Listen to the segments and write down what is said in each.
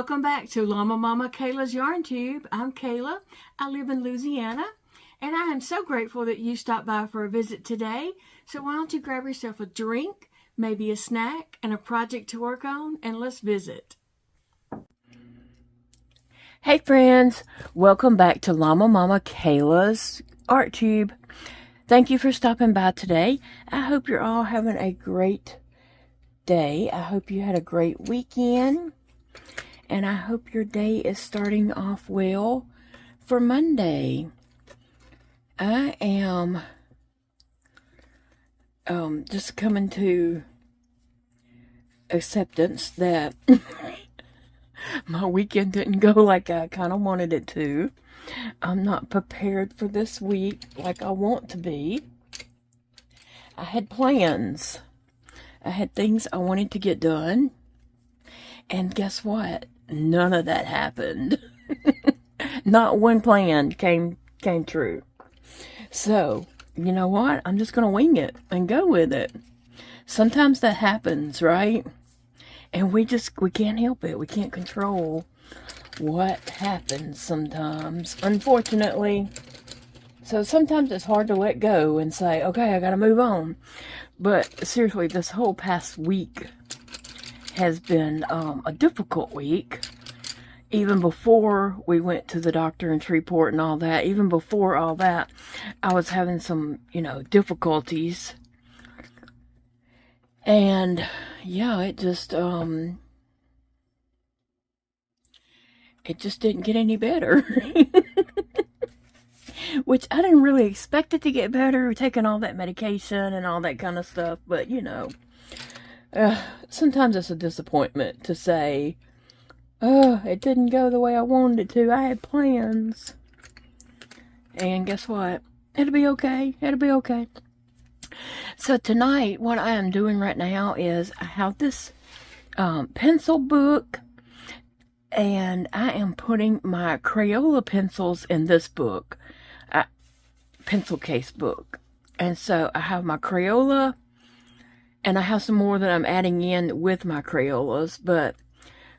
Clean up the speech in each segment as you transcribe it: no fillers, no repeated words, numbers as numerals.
Welcome back to Llama Mama Kayla's Yarn Tube. I'm Kayla. I live in Louisiana, and I am so grateful that you stopped by for a visit today. So why don't you grab yourself a drink, maybe a snack, and a project to work on, and let's visit. Hey friends, welcome back to Llama Mama Kayla's Art Tube. Thank you for stopping by today. I hope you're all having a great day. I hope you had a great weekend. And I hope your day is starting off well for Monday. I am just coming to acceptance that my weekend didn't go like I kind of wanted it to. I'm not prepared for this week like I want to be. I had plans. I had things I wanted to get done. And guess what? None of that happened. Not one plan came true. So, you know what? I'm just going to wing it and go with it. Sometimes that happens, right? And we can't help it. We can't control what happens sometimes, unfortunately. So sometimes it's hard to let go and say, okay, I got to move on. But seriously, this whole past week has been a difficult week. Even before we went to the doctor in Shreveport and all that, even before all that, I was having some, difficulties. And yeah, it just didn't get any better. Which I didn't really expect it to get better, taking all that medication and all that kind of stuff, but sometimes it's a disappointment to say, oh, it didn't go the way I wanted it to. I had plans. And guess what? It'll be okay. It'll be okay. So tonight, what I am doing right now is I have this pencil book, and I am putting my Crayola pencils in this book, pencil case book. And so I have my Crayola, and I have some more that I'm adding in with my Crayolas, but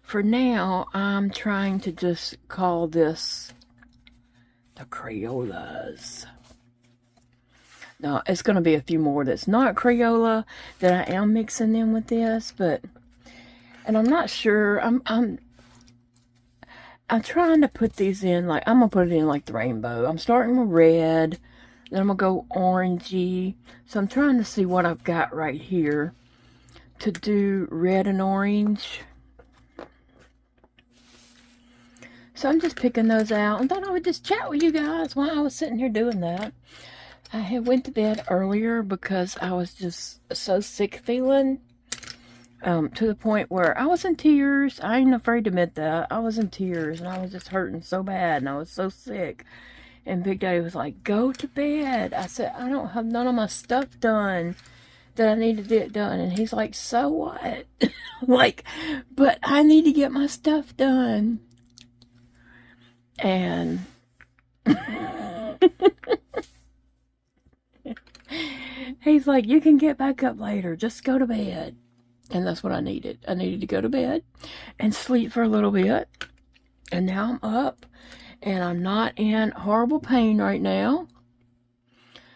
for now, I'm trying to just call this the Crayolas. Now, it's going to be a few more that's not Crayola that I am mixing in with this, and I'm not sure. I'm trying to put these in, I'm going to put it in like the rainbow. I'm starting with red, then I'm going to go orangey. So I'm trying to see what I've got right here to do red and orange. So I'm just picking those out and thought I would just chat with you guys while I was sitting here doing that. I had went to bed earlier because I was just so sick feeling, to the point where I was in tears. I ain't afraid to admit that. I was in tears and I was just hurting so bad and I was so sick. And Big Daddy was like, go to bed. I said, I don't have none of my stuff done that I need to get done. And he's like, so what? But I need to get my stuff done. And he's like, you can get back up later. Just go to bed. And that's what I needed. I needed to go to bed and sleep for a little bit. And now I'm up. And I'm not in horrible pain right now.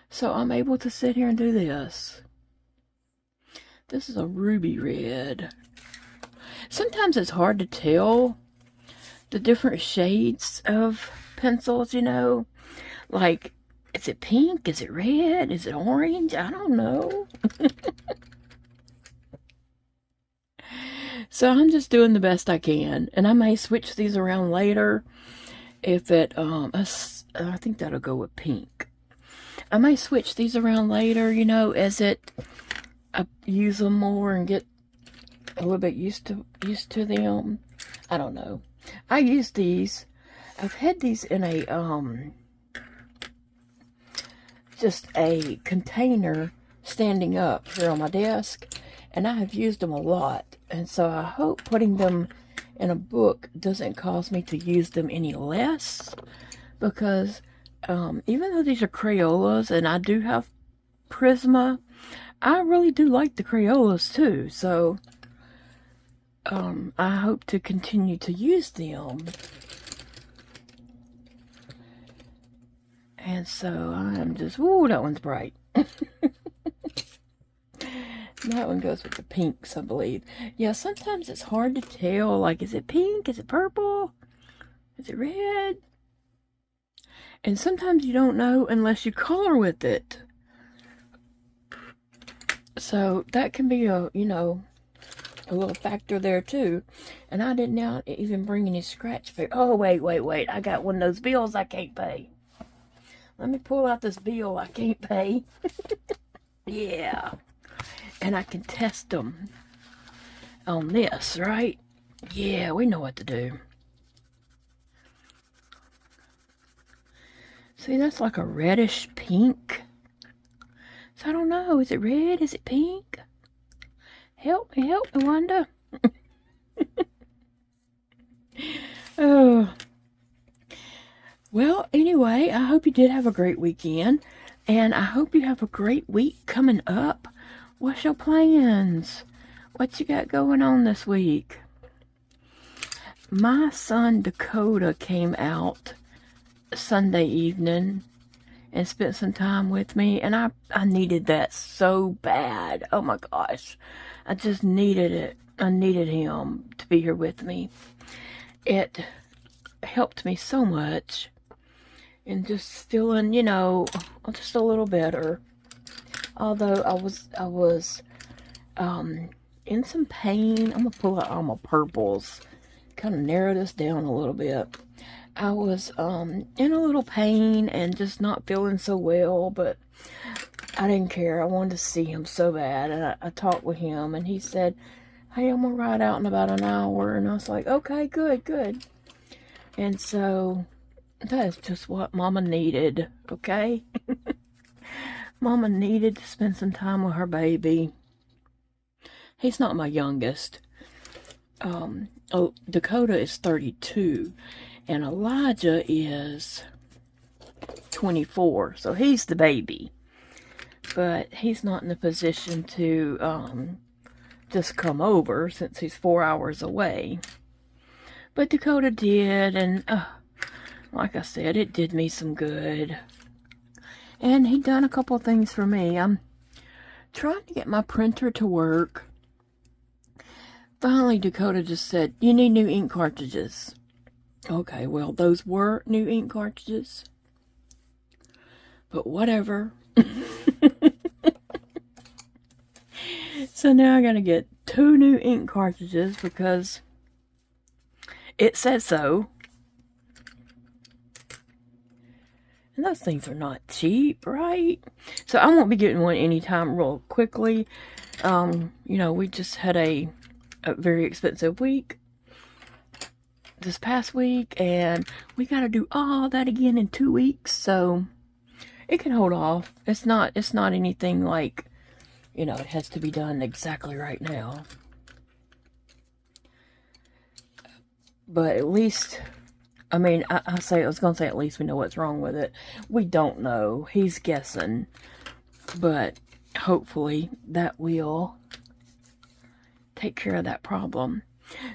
So I'm able to sit here and do this. This is a ruby red. Sometimes it's hard to tell the different shades of pencils, Like, is it pink? Is it red? Is it orange? I don't know. So I'm just doing the best I can. And I may switch these around later. If it, I think that'll go with pink. I may switch these around later, as I use them more and get a little bit used to them. I don't know. I use these. I've had these in just a container standing up here on my desk, and I have used them a lot. And so I hope putting them in a book doesn't cause me to use them any less, because even though these are Crayolas and I do have Prisma, I really do like the Crayolas too. So I hope to continue to use them. And so I'm just, ooh, that one's bright. That one goes with the pinks, I believe. Yeah, sometimes it's hard to tell, like, is it pink? Is it purple? Is it red? And sometimes you don't know unless you color with it. So that can be a, you know, a little factor there too. And I did not even bring any scratch paper. Oh, wait. I got one of those bills I can't pay. Let me pull out this bill I can't pay. Yeah. And I can test them on this, right? Yeah, we know what to do. See, that's like a reddish pink. So I don't know. Is it red? Is it pink? Help me, Wanda. Oh. Well, anyway, I hope you did have a great weekend. And I hope you have a great week coming up. What's your plans? What you got going on this week? My son Dakota came out Sunday evening and spent some time with me, and I needed that so bad. Oh my gosh. I just needed it. I needed him to be here with me. It helped me so much in just feeling, you know, just a little better. Although I was in some pain. I'm gonna pull out all my purples, kind of narrow this down a little bit. I was in a little pain and just not feeling so well, but I didn't care. I wanted to see him so bad, and I talked with him, and he said, "Hey, I'm gonna ride out in about an hour," and I was like, "Okay, good." And so that is just what Mama needed, okay? Mama needed to spend some time with her baby. He's not my youngest. Dakota is 32, and Elijah is 24, so he's the baby. But he's not in a position to just come over since he's 4 hours away. But Dakota did, and like I said, it did me some good. And he done a couple of things for me. I'm trying to get my printer to work. Finally, Dakota just said, "You need new ink cartridges." Okay, well, those were new ink cartridges. But whatever. So now I gotta get 2 new ink cartridges because it says so. And those things are not cheap, right? So I won't be getting one anytime real quickly. You know, we just had a very expensive week this past week, and we got to do all that again in 2 weeks. So it can hold off. It's not anything like, you know, it has to be done exactly right now. But at least, I mean, I was going to say at least we know what's wrong with it. We don't know. He's guessing. But hopefully that will take care of that problem.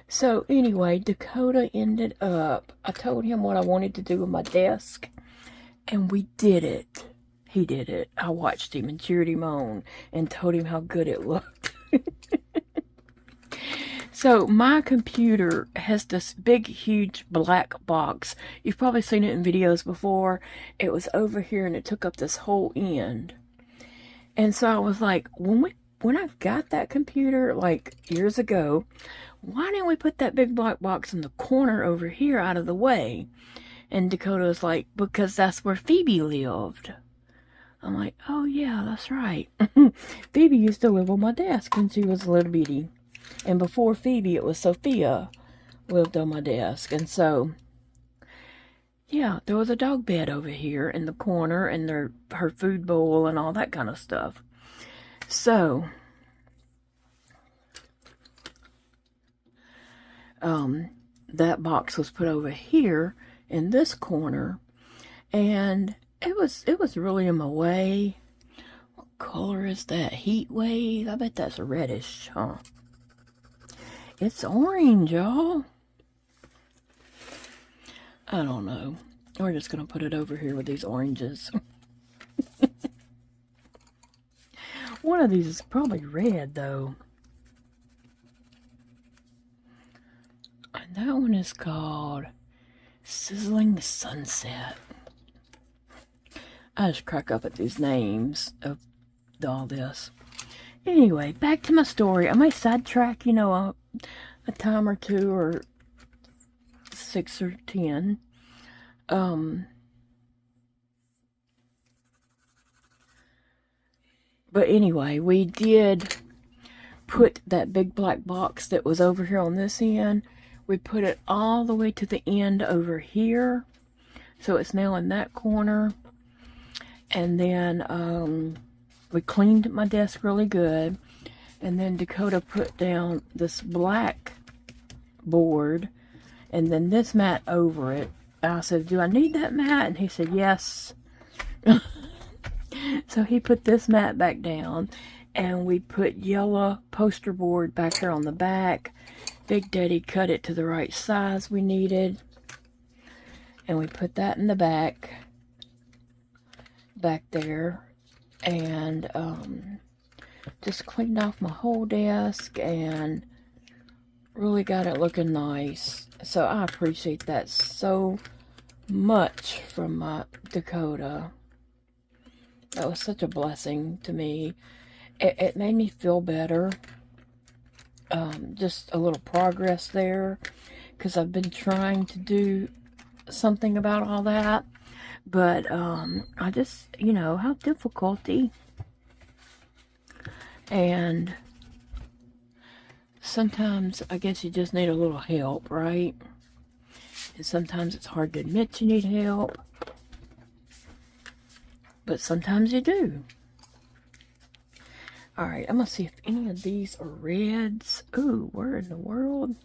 So anyway, Dakota ended up, I told him what I wanted to do with my desk, and we did it. He did it. I watched him and cheered him on and told him how good it looked. So my computer has this big, huge black box. You've probably seen it in videos before. It was over here and it took up this whole end. And so I was like, when I got that computer like years ago, why didn't we put that big black box in the corner over here out of the way? And Dakota was like, because that's where Phoebe lived. I'm like, oh yeah, that's right. Phoebe used to live on my desk when she was a little bitty. And before Phoebe, it was Sophia lived on my desk. And so, yeah, there was a dog bed over here in the corner, and her food bowl and all that kind of stuff. So, that box was put over here in this corner, and it was really in my way. What color is that? Heat wave? I bet that's reddish, huh? It's orange, y'all. I don't know. We're just going to put it over here with these oranges. One of these is probably red, though. And that one is called Sizzling Sunset. I just crack up at these names of all this. Anyway, back to my story. I might sidetrack, you know, a time or two, or 6 or 10. But anyway, we did put that big black box that was over here on this end. We put it all the way to the end over here. So it's now in that corner. And then we cleaned my desk really good. And then Dakota put down this black board. And then this mat over it. I said, do I need that mat? And he said, yes. So he put this mat back down. And we put yellow poster board back here on the back. Big Daddy cut it to the right size we needed. And we put that in the back there. And just cleaned off my whole desk and really got it looking nice. So I appreciate that so much from my Dakota. That was such a blessing to me. It made me feel better. Just a little progress there, because I've been trying to do something about all that, but I just, you know, have difficulty, and sometimes I guess you just need a little help, right? And sometimes it's hard to admit you need help, but sometimes you do. Alright, I'm going to see if any of these are reds. Ooh, where in the world?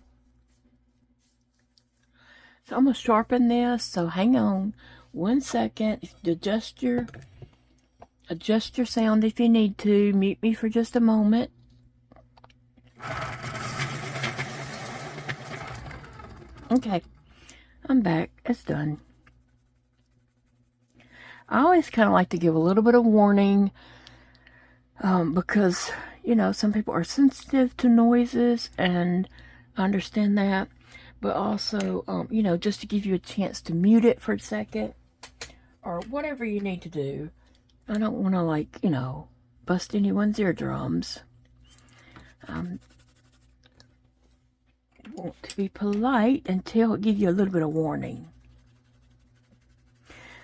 So I'm going to sharpen this, so hang on 1 second. Adjust your sound if you need to. Mute me for just a moment. Okay, I'm back. It's done. I always kind of like to give a little bit of warning. Because, you know, some people are sensitive to noises, and I understand that. But also, you know, just to give you a chance to mute it for a second, or whatever you need to do. I don't want to, like, you know, bust anyone's eardrums. Want to be polite until it gives you a little bit of warning.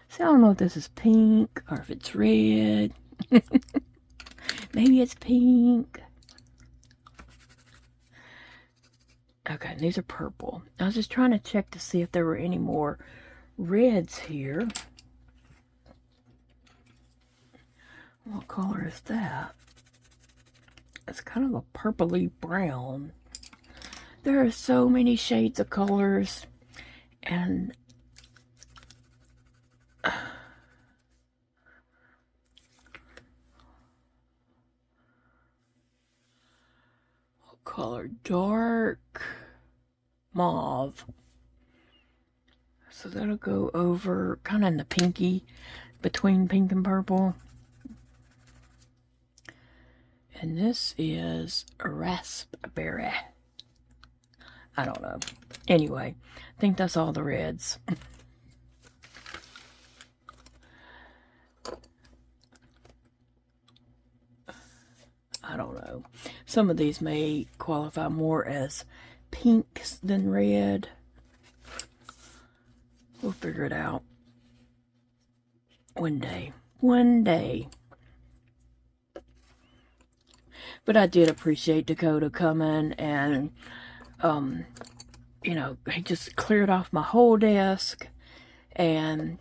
So I don't know if this is pink or if it's red. Maybe it's pink. Okay, and these are purple. I was just trying to check to see if there were any more reds here. What color is that? It's kind of a purpley brown. There are so many shades of colors, and color dark mauve, so that'll go over kind of in the pinky, between pink and purple. And this is raspberry. I don't know. Anyway, I think that's all the reds. I don't know. Some of these may qualify more as pinks than red. We'll figure it out. One day. One day. But I did appreciate Dakota coming, and, you know, he just cleared off my whole desk and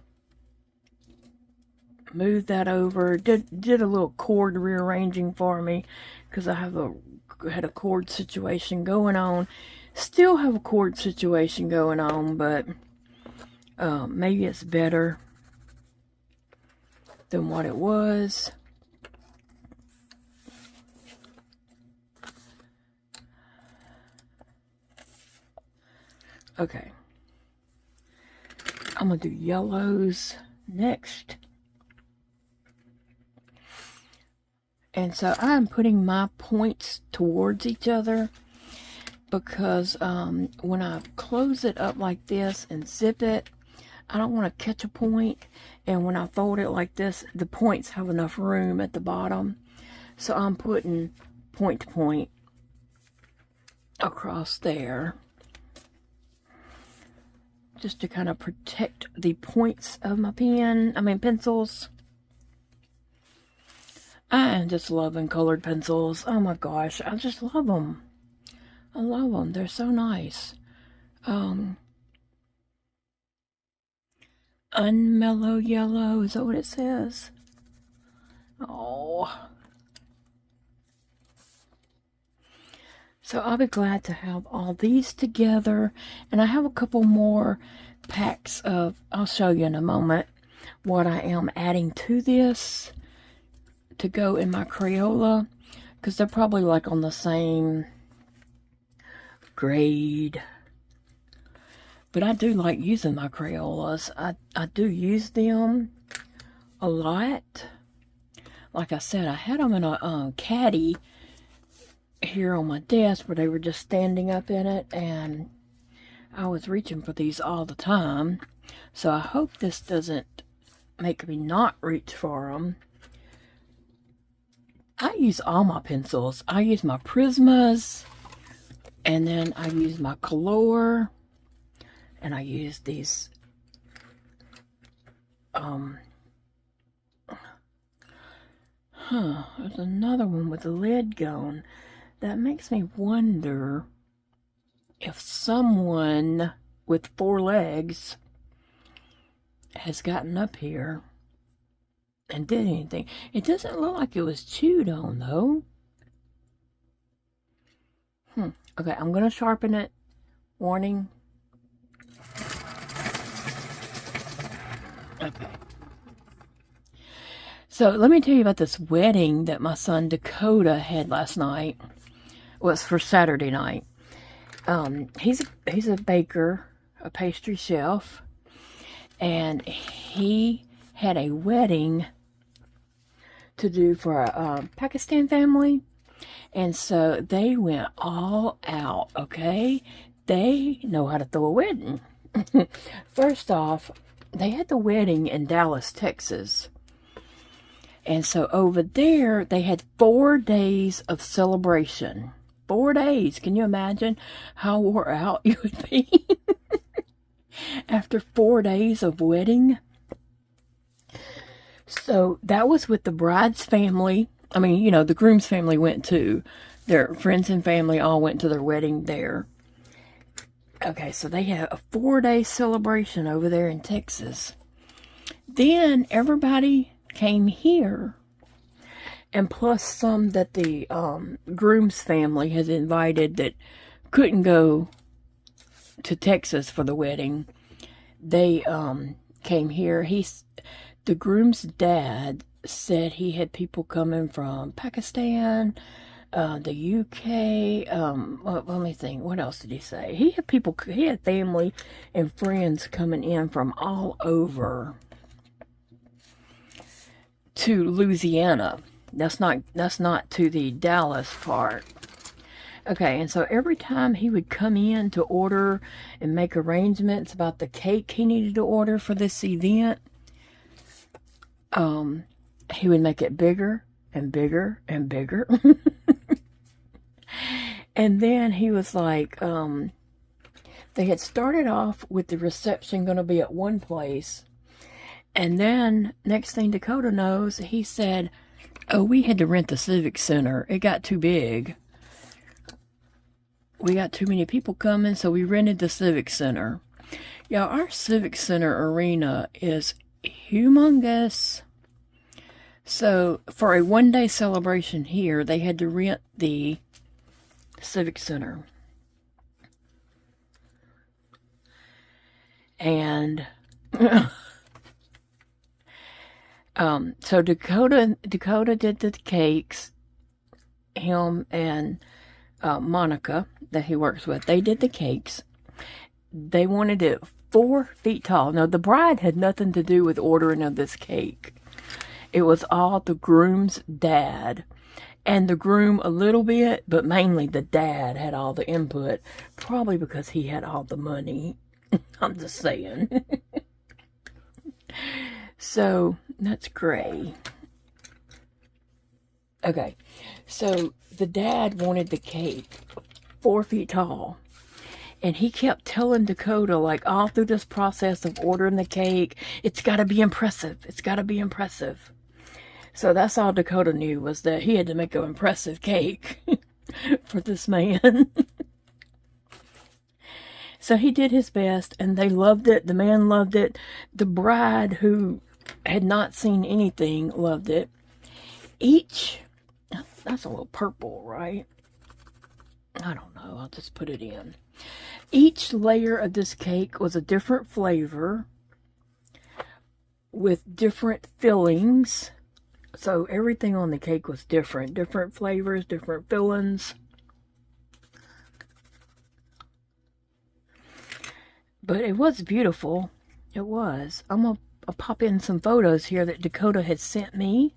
moved that over. Did a little cord rearranging for me, because I had a cord situation going on. Still have a cord situation going on, but maybe it's better than what it was. Okay. I'm going to do yellows next. And so I'm putting my points towards each other because when I close it up like this and zip it, I don't want to catch a point. And when I fold it like this, the points have enough room at the bottom. So I'm putting point to point across there, just to kind of protect the points of my pencils. I am just loving colored pencils. Oh my gosh, I just love them. I love them. They're so nice. Unmellow yellow, is that what it says? Oh. So I'll be glad to have all these together. And I have a couple more packs of, I'll show you in a moment, what I am adding to this to go in my Crayola. Because they're probably like on the same grade. But I do like using my Crayolas. I do use them a lot. Like I said, I had them in a caddy here on my desk, where they were just standing up in it, and I was reaching for these all the time. So I hope this doesn't make me not reach for them. I use all my pencils. I use my Prismas, and then I use my Color, and I use these there's another one with the lid gone. That makes me wonder if someone with 4 legs has gotten up here and did anything. It doesn't look like it was chewed on, though. Okay, I'm going to sharpen it. Warning. Okay. So let me tell you about this wedding that my son Dakota had last night. Was for Saturday night. He's a baker, a pastry chef, and he had a wedding to do for a Pakistan family, and so they went all out. Okay, they know how to throw a wedding. First off, they had the wedding in Dallas, Texas. And so over there, they had 4 days of celebration. 4 days. Can you imagine how wore out you would be after 4 days of wedding? So that was with the bride's family. I mean, you know, the groom's family went too. Their friends and family all went to their wedding there. Okay, so they had a 4-day celebration over there in Texas. Then everybody came here. And plus some that the groom's family has invited that couldn't go to Texas for the wedding. They came here. The groom's dad said he had people coming from Pakistan, the UK. Well, let me think. What else did he say? He had family and friends coming in from all over to Louisiana. That's not to the Dallas part. Okay, and so every time he would come in to order and make arrangements about the cake he needed to order for this event, he would make it bigger and bigger and bigger. And then he was like, they had started off with the reception going to be at one place. And then, next thing Dakota knows, he said, oh, we had to rent the Civic Center. It got too big. We got too many people coming, so we rented the Civic Center. Yeah, our Civic Center arena is humongous. So, for a 1-day celebration here, they had to rent the Civic Center. And so Dakota did the cakes. Him and Monica that he works with, they did the cakes. they wanted it 4 feet tall. Now, the bride had nothing to do with ordering of this cake. It was all the groom's dad. And the groom a little bit, but mainly the dad had all the input. Probably because he had all the money. I'm just saying. So, that's gray. Okay, so the dad wanted the cake 4 feet tall. And he kept telling Dakota, like, all through this process of ordering the cake, it's got to be impressive. It's got to be impressive. So that's all Dakota knew, was that he had to make an impressive cake for this man. So he did his best, and they loved it. The man loved it. The bride, who had not seen anything, loved it. That's a little purple, right? I don't know. I'll just put it in. Each layer of this cake was a different flavor with different fillings. So everything on the cake was different. Different flavors, different fillings. But it was beautiful. It was. I'll pop in some photos here that Dakota had sent me.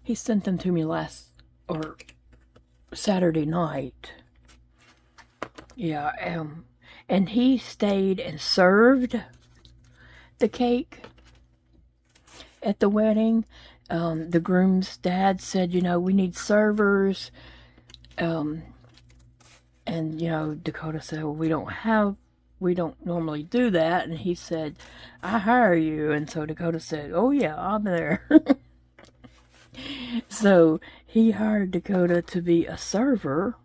He sent them to me Saturday night. Yeah, and he stayed and served the cake at the wedding. The groom's dad said, we need servers. And, Dakota said, well, we don't normally do that. And he said, I hire you. And so Dakota said, oh yeah, I'm there. So he hired Dakota to be a server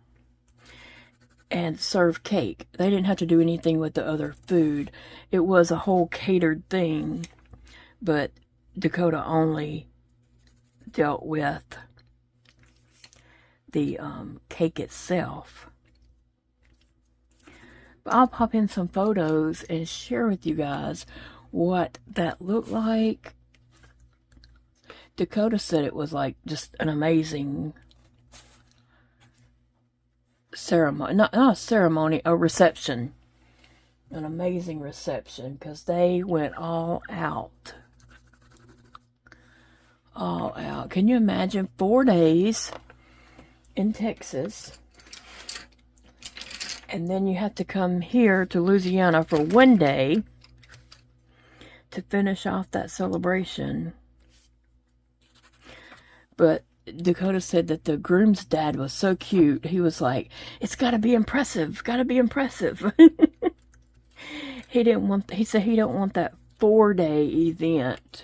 and serve cake. They didn't have to do anything with the other food. It was a whole catered thing, but Dakota only dealt with the cake itself. But I'll pop in some photos and share with you guys what that looked like. Dakota said it was like just an amazing ceremony, not a ceremony, a reception. An amazing reception, because they went all out. All out. Can you imagine 4 days in Texas, and then you have to come here to Louisiana for 1 day to finish off that celebration? But Dakota said that the groom's dad was so cute. He was like, it's got to be impressive. Got to be impressive. He said he don't want that 4-day event.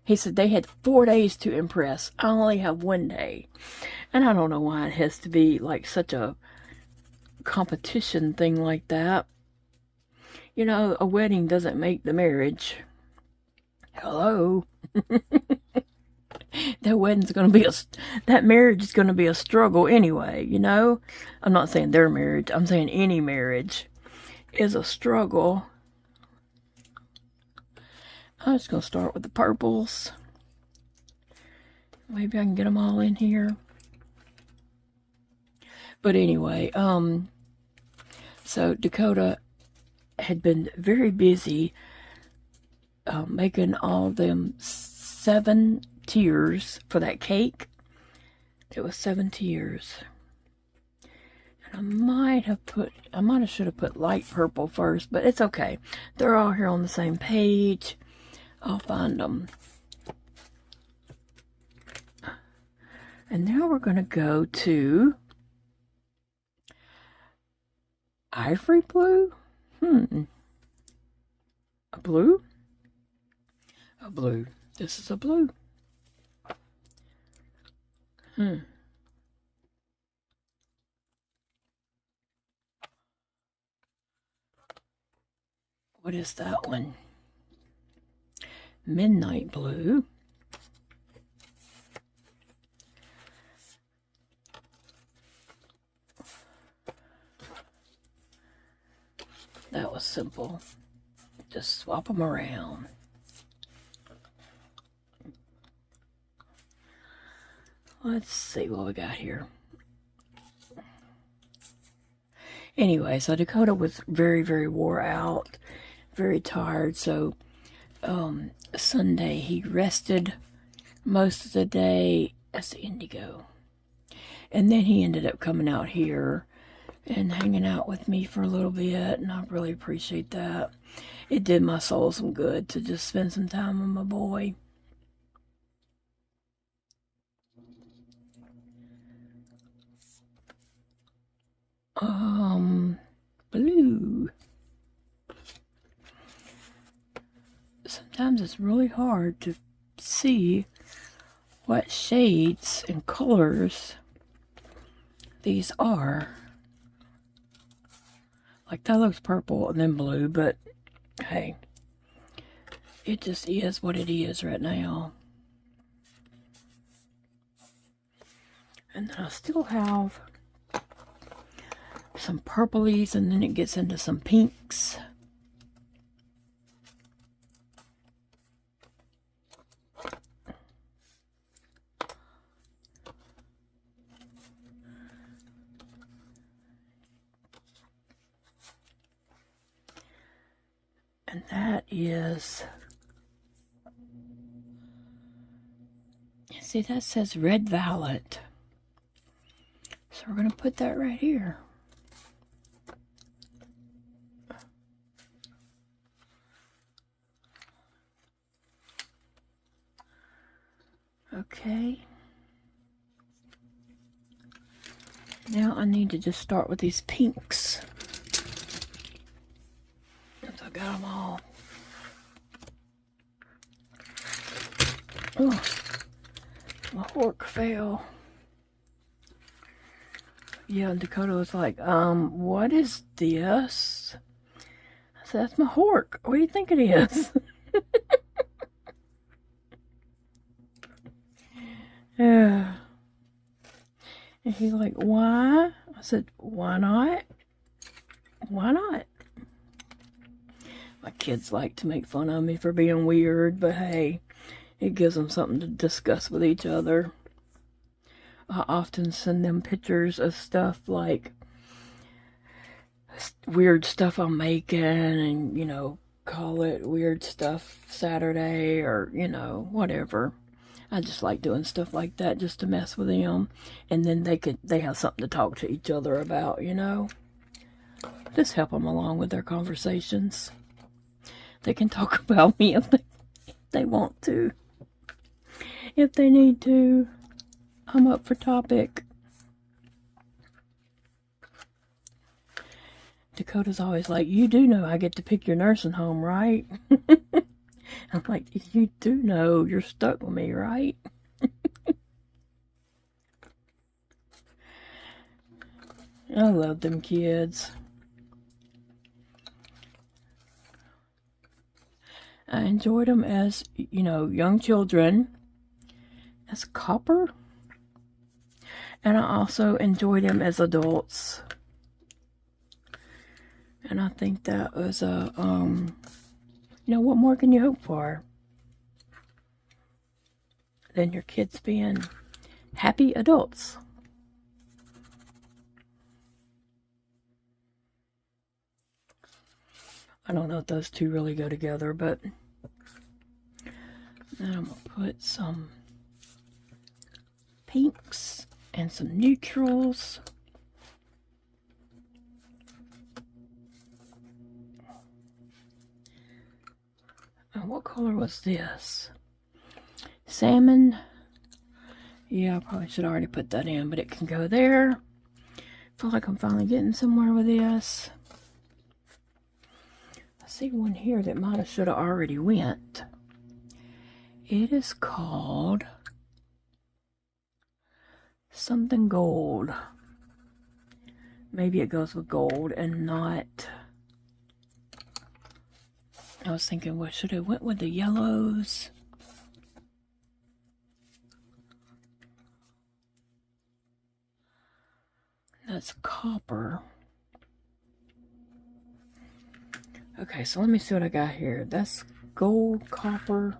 He said they had 4 days to impress. I only have 1 day. And I don't know why it has to be like such a competition thing like that. A wedding doesn't make the marriage. Hello. That marriage is going to be a struggle anyway, I'm not saying their marriage. I'm saying any marriage is a struggle. I'm just going to start with the purples. Maybe I can get them all in here. But anyway, so Dakota had been very busy making all them 7 tiers for that cake. It was 7 tiers. And I might have should have put light purple first, but it's okay. They're all here on the same page. I'll find them. And now we're going to go to ivory blue. A blue? A blue. This is a blue. What is that one? Midnight blue. That was simple. Just swap them around. Let's see what we got here. Anyway, so Dakota was very, very wore out, very tired. So Sunday he rested most of the day as the Indigo. And then he ended up coming out here and hanging out with me for a little bit, and I really appreciate that. It did my soul some good to just spend some time with my boy. Blue. Sometimes it's really hard to see what shades and colors these are. Like that looks purple and then blue, but hey, it just is what it is right now. And then I still have some purplies, and then it gets into some pinks. And that is, see, that says Red Violet. So we're going to put that right here. Okay. Now I need to just start with these pinks. So I got them all. Oh, my fork fell. Yeah, and Dakota was like, what is this? I said, that's my hork. What do you think it is? Yeah. And he's like, why? I said, why not? Why not? My kids like to make fun of me for being weird, but hey, it gives them something to discuss with each other. I often send them pictures of stuff like weird stuff I'm making, and, you know, call it Weird Stuff Saturday, or, you know, whatever. I just like doing stuff like that just to mess with them, and then they have something to talk to each other about, you know. Just help them along with their conversations. They can talk about me if they want to. If they need to, I'm up for topic. Dakota's always like, you do know I get to pick your nursing home, right? I'm like, you do know you're stuck with me, right? I love them kids. I enjoyed them as, you know, young children, as copper. And I also enjoyed them as adults. And I think that was a, you know, what more can you hope for than your kids being happy adults? I don't know if those two really go together, but then I'm going to put some pinks and some neutrals. And what color was this? Salmon. Yeah, I probably should already put that in, but it can go there. I feel like I'm finally getting somewhere with this. I see one here that might have should have already went. It is called something gold. Maybe it goes with gold and not. I was thinking, what should have went with the yellows? That's copper. Okay, so let me see what I got here. That's gold, copper,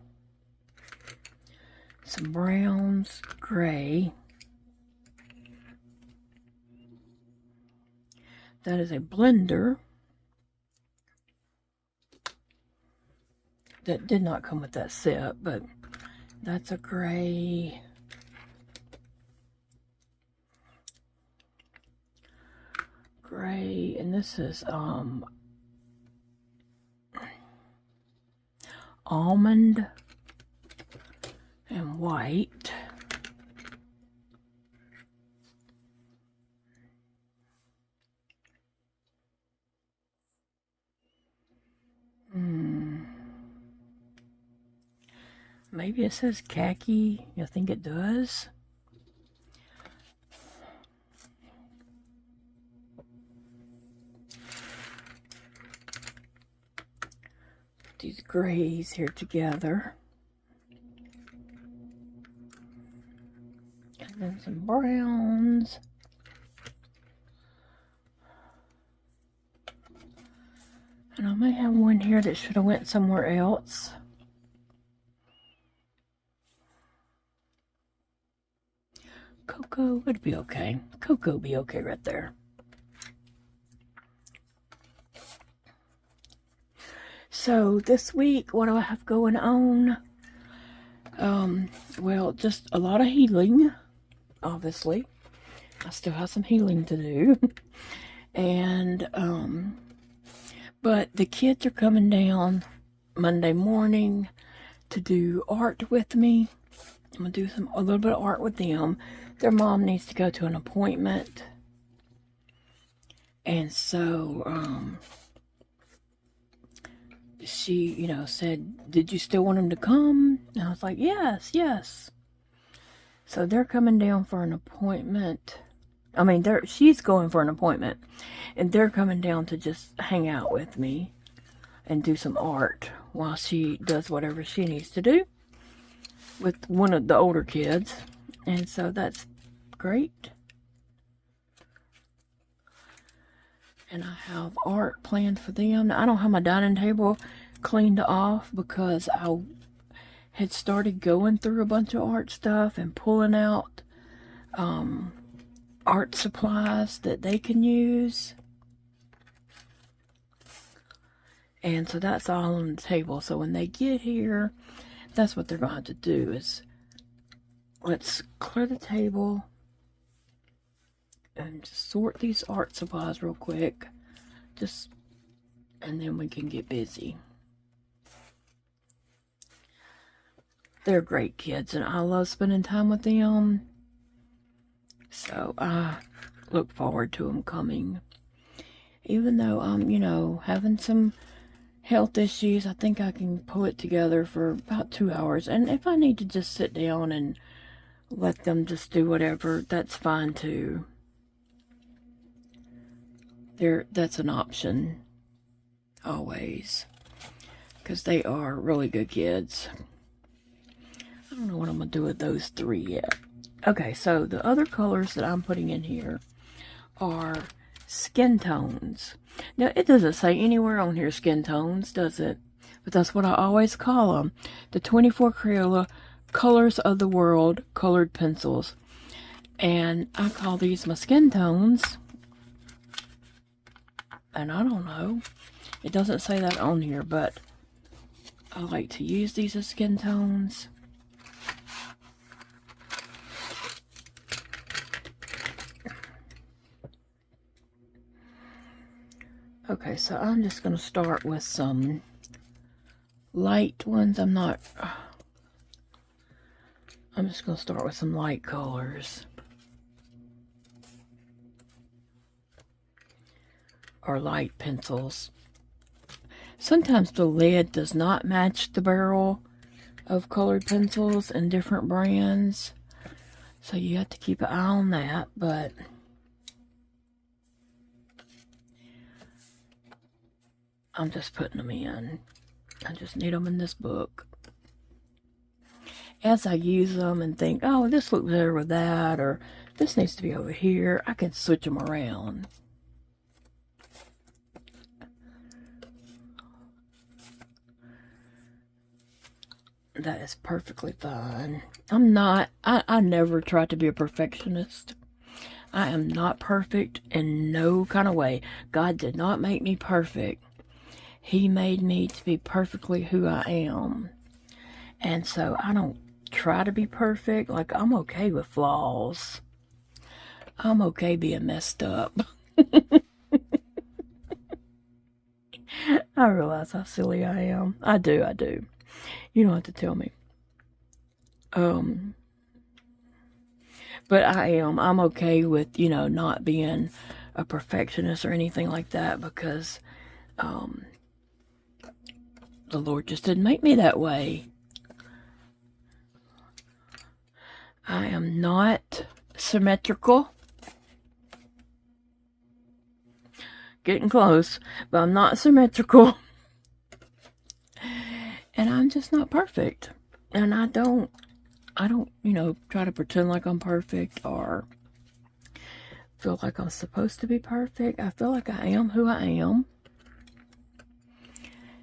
some browns, gray. That is a blender that did not come with that set, but that's a gray. Gray, and this is almond and white. Maybe it says khaki. I think it does. Put these grays here together. And then some browns. And I may have one here that should have went somewhere else. Cocoa would be okay. Cocoa would be okay right there. So this week, what do I have going on? Well, just a lot of healing, obviously. I still have some healing to do. And, but the kids are coming down Monday morning to do art with me. I'm going to do a little bit of art with them. Their mom needs to go to an appointment. And so, she, said, did you still want them to come? And I was like, yes, yes. So they're coming down for an appointment. I mean, she's going for an appointment. And they're coming down to just hang out with me and do some art while she does whatever she needs to do with one of the older kids. And so that's great. And I have art planned for them. Now, I don't have my dining table cleaned off because I had started going through a bunch of art stuff and pulling out art supplies that they can use. And so that's all on the table. So when they get here, that's what they're going to have to do is let's clear the table and just sort these art supplies real quick. And then we can get busy. They're great kids and I love spending time with them. So I look forward to them coming. Even though I'm, having some health issues, I think I can pull it together for about 2 hours. And if I need to just sit down and let them just do whatever, that's fine too. That's an option always, because they are really good kids. I don't know what I'm gonna do with those 3 yet. Okay, so the other colors that I'm putting in here are skin tones. Now, it doesn't say anywhere on here skin tones, does it? But that's what I always call them. The 24 Crayola Colors of the World colored pencils. And I call these my skin tones. And I don't know. It doesn't say that on here, but I like to use these as skin tones. Okay, so I'm just going to start with some light ones. I'm just going to start with some light colors. Or light pencils. Sometimes the lead does not match the barrel of colored pencils in different brands. So you have to keep an eye on that, but I'm just putting them in. I just need them in this book. As I use them and think, oh, this looks better with that, or this needs to be over here, I can switch them around. That is perfectly fine. I never try to be a perfectionist. I am not perfect in no kind of way. God did not make me perfect. He made me to be perfectly who I am. And so I don't try to be perfect. Like, I'm okay with flaws. I'm okay being messed up. I realize how silly I am. I do. You don't have to tell me. But I'm okay with, not being a perfectionist or anything like that, because the Lord just didn't make me that way. I am not symmetrical. Getting close, but I'm not symmetrical. And I'm just not perfect. And I don't, try to pretend like I'm perfect or feel like I'm supposed to be perfect. I feel like I am who I am.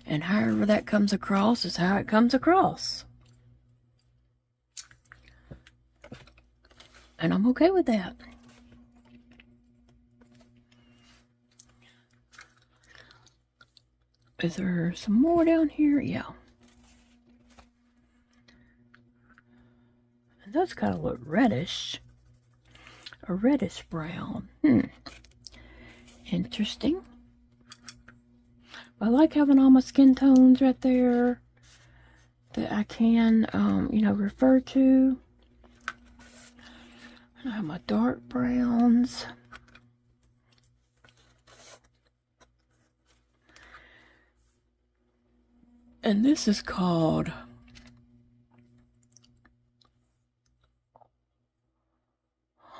And however that comes across is how it comes across. And I'm okay with that. Is there some more down here? Yeah. And those kind of look reddish. A reddish brown. Interesting. I like having all my skin tones right there that I can, refer to. I have my dark browns. And this is called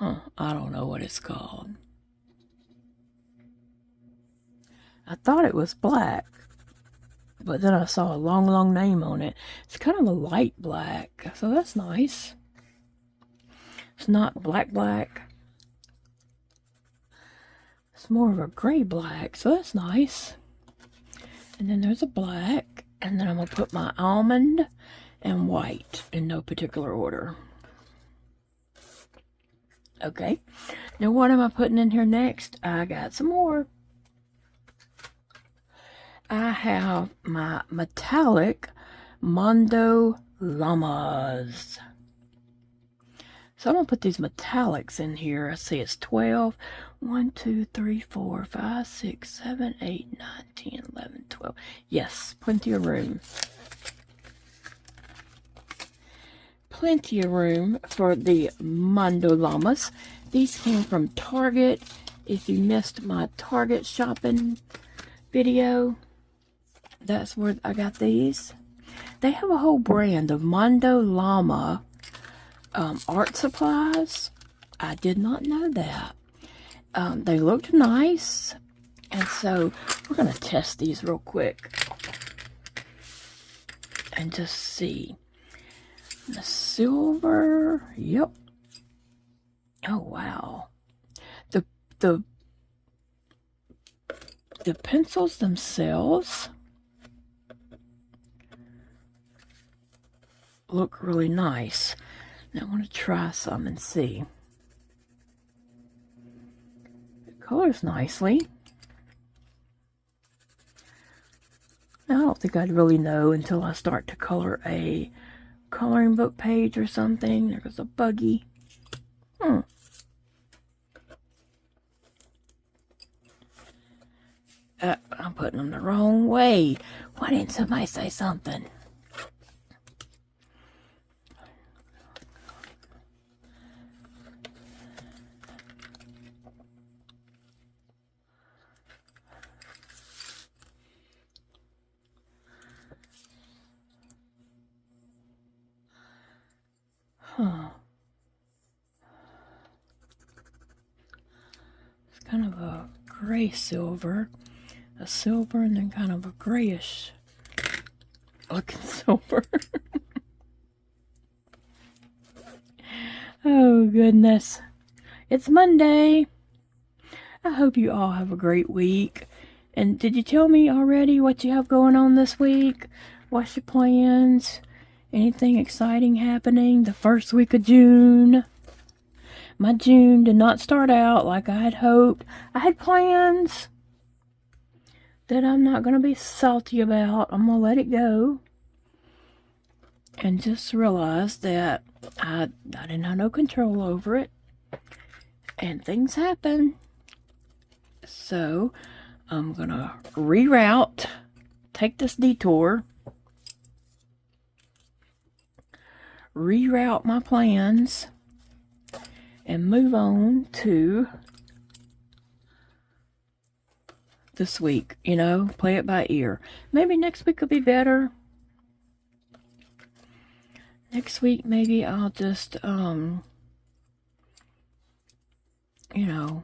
I don't know what it's called. I thought it was black, but then I saw a long name on it. It's kind of a light black, so that's nice. It's not black. It's more of a gray black, so that's nice. And then there's a black, and then I'm going to put my almond and white in no particular order. Okay, now what am I putting in here next? I got some more. I have my metallic Monroe llamas. So I'm going to put these metallics in here. I see it's 12. 1, 2, 3, 4, 5, 6, 7, 8, 9, 10, 11, 12. Yes, plenty of room. Plenty of room for the Monroe llamas. These came from Target. If you missed my Target shopping video, that's where I got these. They have a whole brand of Monroe llama art supplies. I did not know that. They looked nice, and so we're going to test these real quick and just see. The silver, yep. Oh wow. The pencils themselves look really nice. Now I want to try some and see. It colors nicely. Now, I don't think I'd really know until I start to color a coloring book page or something. There goes a buggy. I'm putting them the wrong way. Why didn't somebody say something? It's kind of a gray silver. A silver and then kind of a grayish looking silver. Oh goodness. It's Monday. I hope you all have a great week. And did you tell me already what you have going on this week? What's your plans? Anything exciting happening the first week of June? My June did not start out like I had hoped. I had plans that I'm not going to be salty about. I'm going to let it go. And just realize that I didn't have no control over it. And things happen. So, I'm going to reroute. Take this detour. Reroute my plans. And move on to this week. You know, play it by ear. Maybe next week will be better. Next week, maybe I'll just, you know,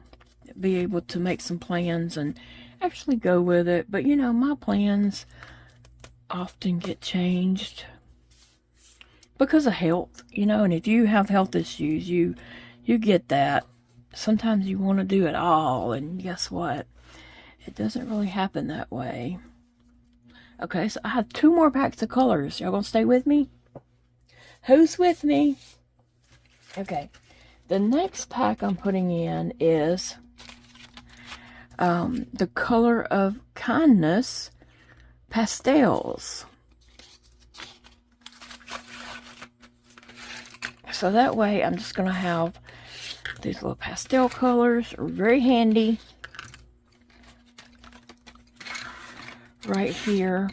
be able to make some plans and actually go with it. But, you know, my plans often get changed because of health, you know, and if you have health issues, you get that. Sometimes you want to do it all, and guess what? It doesn't really happen that way. Okay, so I have 2 more packs of colors. Y'all gonna stay with me? Who's with me? Okay, the next pack I'm putting in is the Color of Kindness pastels. So that way I'm just going to have these little pastel colors, very handy, right here.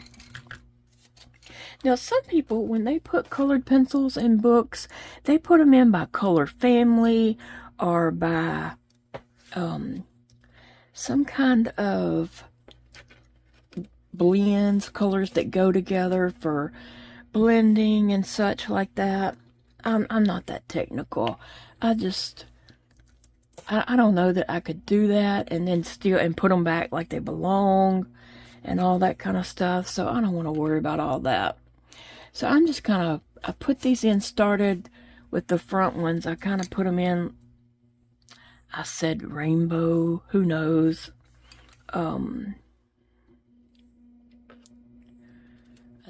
Now, some people, when they put colored pencils in books, they put them in by color family or by some kind of blends, colors that go together for blending and such like that. I'm not that technical. I don't know that I could do that and then and put them back like they belong and all that kind of stuff. So I don't want to worry about all that. So I'm just I put these in, started with the front ones. I kind of put them in, I said rainbow, who knows. I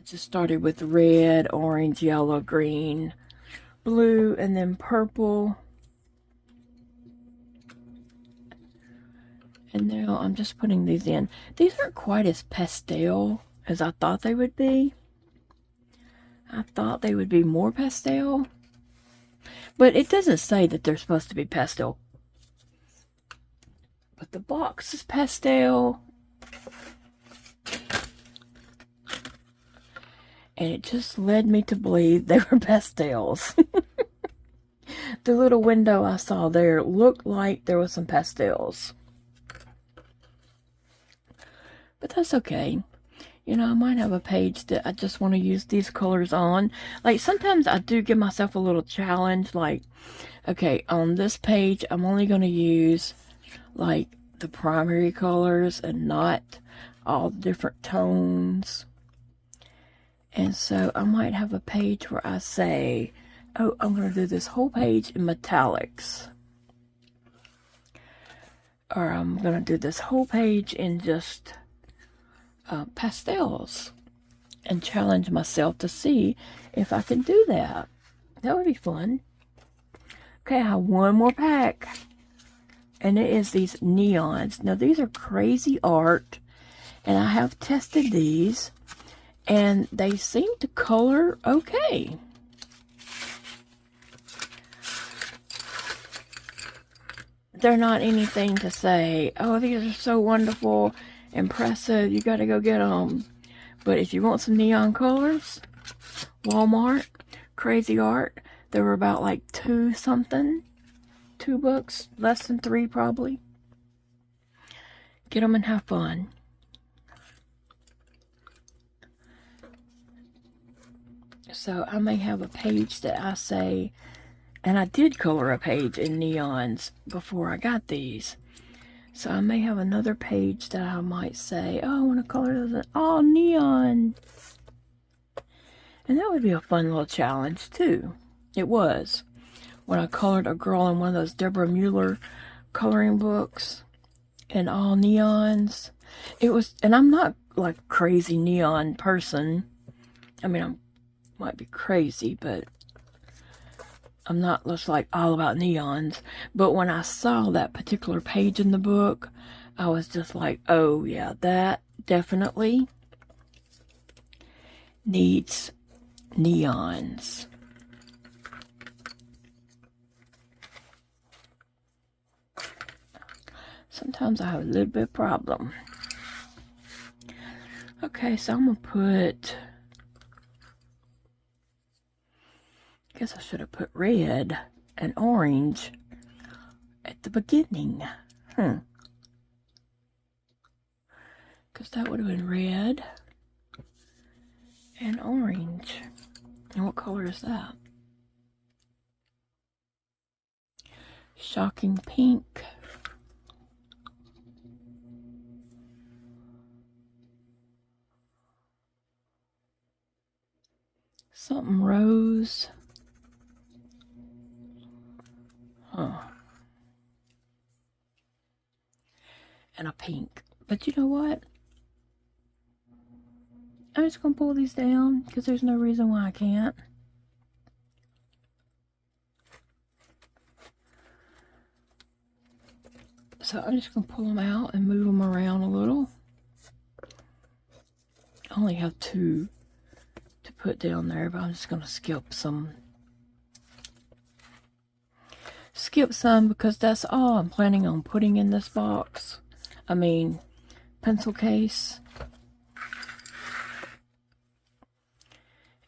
just started with red, orange, yellow, green, blue, and then purple. And now I'm just putting these in. These aren't quite as pastel as I thought they would be. I thought they would be more pastel. But it doesn't say that they're supposed to be pastel. But the box is pastel. And it just led me to believe they were pastels. The little window I saw there looked like there was some pastels. But that's okay. You know, I might have a page that I just want to use these colors on. Like, sometimes I do give myself a little challenge. Like, okay, on this page, I'm only going to use, like, the primary colors and not all the different tones. And so I might have a page where I say, oh, I'm going to do this whole page in metallics. Or I'm going to do this whole page in just pastels. And challenge myself to see if I can do that. That would be fun. Okay, I have one more pack. And it is these neons. Now, these are crazy art. And I have tested these. And they seem to color okay. They're not anything to say, oh, these are so wonderful, impressive, you got to go get them. But if you want some neon colors, Walmart, crazy art, they were about like 2 something. 2 bucks, less than 3 probably. Get them and have fun. So I may have a page that I say, and I did color a page in neons before I got these. So I may have another page that I might say, oh, I want to color those in all neon. And that would be a fun little challenge too. It was. When I colored a girl in one of those Deborah Mueller coloring books in all neons. It was, and I'm not like a crazy neon person. I mean, I might be crazy, but I'm not just like all about neons, but when I saw that particular page in the book, I was just like, oh yeah, that definitely needs neons. Sometimes I have a little bit of problem. Okay, so I'm gonna put, I guess I should have put red and orange at the beginning. Because that would have been red and orange. And what color is that? Shocking pink. Something rose. And a pink. But you know what? I'm just going to pull these down because there's no reason why I can't. So I'm just going to pull them out and move them around a little. I only have 2 to put down there, but I'm just going to skip some. Skip some because that's all I'm planning on putting in this box. I mean, pencil case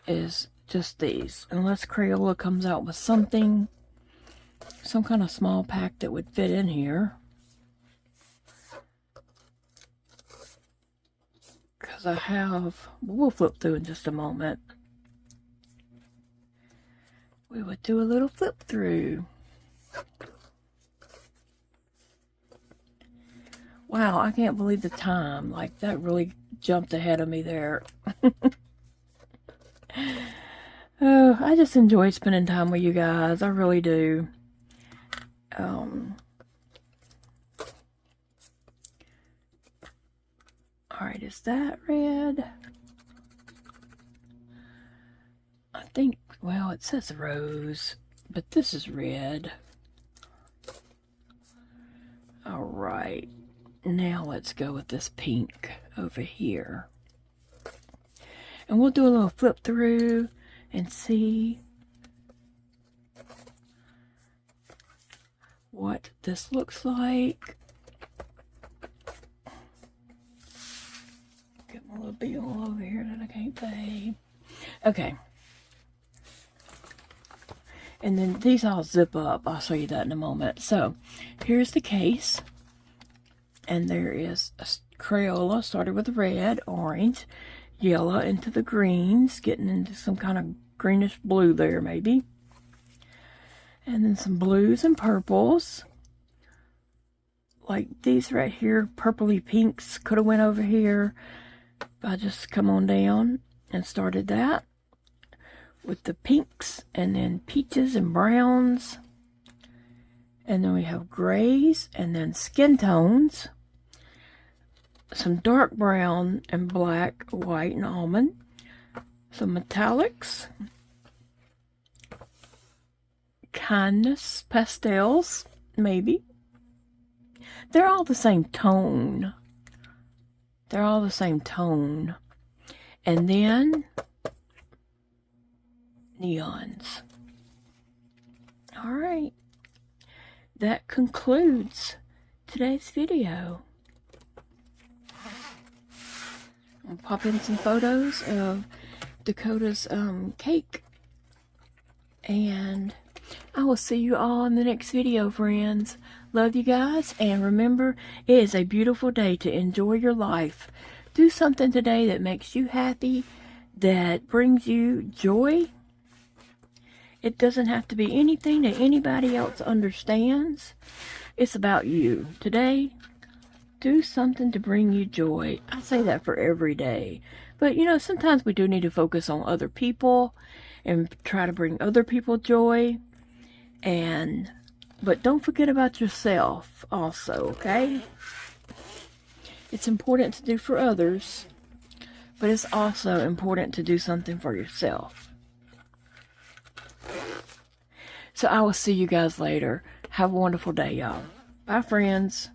is just these. Unless Crayola comes out with something, some kind of small pack that would fit in here. Because I have, we'll flip through in just a moment. We would do a little flip through. Wow, I can't believe the time. Like, that really jumped ahead of me there. Oh, I just enjoy spending time with you guys. I really do. Alright, is that red? I think, well, it says rose, but this is red. Alright. Now let's go with this pink over here. And we'll do a little flip through and see what this looks like. Get my little bill over here that I can't pay. Okay. And then these all zip up. I'll show you that in a moment. So here's the case. And there is a Crayola, started with red, orange, yellow into the greens, getting into some kind of greenish blue there maybe. And then some blues and purples. Like these right here, purpley pinks could have went over here. I just come on down and started that with the pinks and then peaches and browns. And then we have grays and then skin tones. Some dark brown and black, white, and almond. Some metallics. Kindness pastels, maybe. They're all the same tone. They're all the same tone. And then neons. Alright. That concludes today's video. I'll pop in some photos of Dakota's cake. And I will see you all in the next video, friends. Love you guys. And remember, it is a beautiful day to enjoy your life. Do something today that makes you happy, that brings you joy. It doesn't have to be anything that anybody else understands. It's about you. Today, do something to bring you joy. I say that for every day. But, you know, sometimes we do need to focus on other people and try to bring other people joy. But don't forget about yourself also, okay? It's important to do for others, but it's also important to do something for yourself. So I will see you guys later. Have a wonderful day, y'all. Bye, friends.